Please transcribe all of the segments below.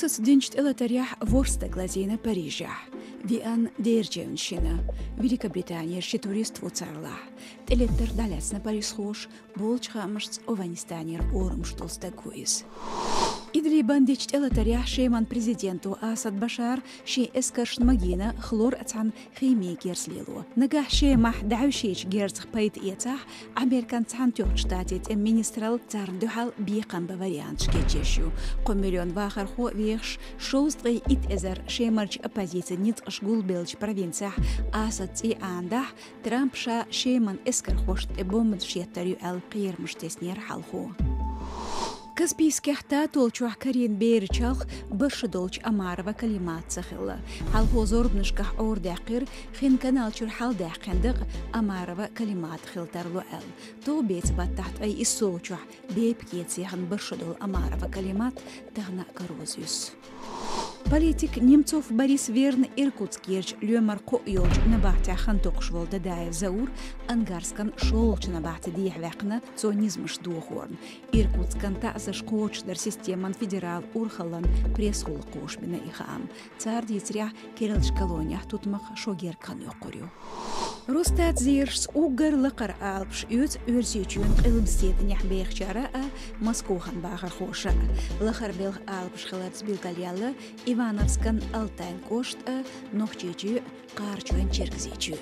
Русас динчт элатарях ворста глазина Парижа. Виан дерджевншина. Великобритания турист вуцарла. Телеттер далясна Париж хош, болчхамшц Ованистанер орумштолста куиз. إدري بانديش إلتريح شيمان بريزيدنتو آسد بشار شي إسكرش مجينا خلور أتعن خيمي جيرس ليلو نجاح شي مح دعوشيش جيرس بيت إيتاح أمريكان تحن تيوشتاتيت مينسترال تارن دوحال بيقام بفاريانت شكيتشيشو قمليون واخر خو ويخش شوزغي إت إزر شي مرج أبازيت نيت أشغول بيلج بروفينساح آسد إي آنداح ترامب شا شيمان إسكر خوشت إبومد شيتريو القير مشتسنير حالخو كسبيس كحتا تولچوح كارين بيرچالخ برش دولچ أماروا كلمات سخلا حال هو زورب نشكح أور داقير خين كانال چور حال داقندق أماروا كلمات خلتر لؤل تو بيت بات تحت أي إسوچوح بيب كيتسيخن برش دول أماروا كلمات تغنى كروزيوس Политик Немцов Борис Верн Иркутскирч Лёмар Коёлч набахтя хантокшвол дадая заур ангарскан шолч набахтя диевекна цонизмш духорн Иркутскан таза шкоч дар системан федерал урхалан пресхул кошмина ихам цар дицря Кириллч колония тутмах шогеркан ёкурю Рустат зирш угар лакар алпш юз үрсичүн илбсет нехбехчара Москохан бахар хоша лахар бел алпш хларц билгалялы Ивановскан Алтайн кошт нохчечү карчуэн черкзечү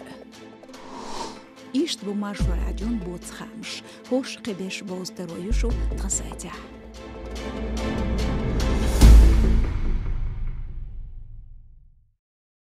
Ишт бумаш радион боцхамш хош кебеш боздороюшу тхасайтя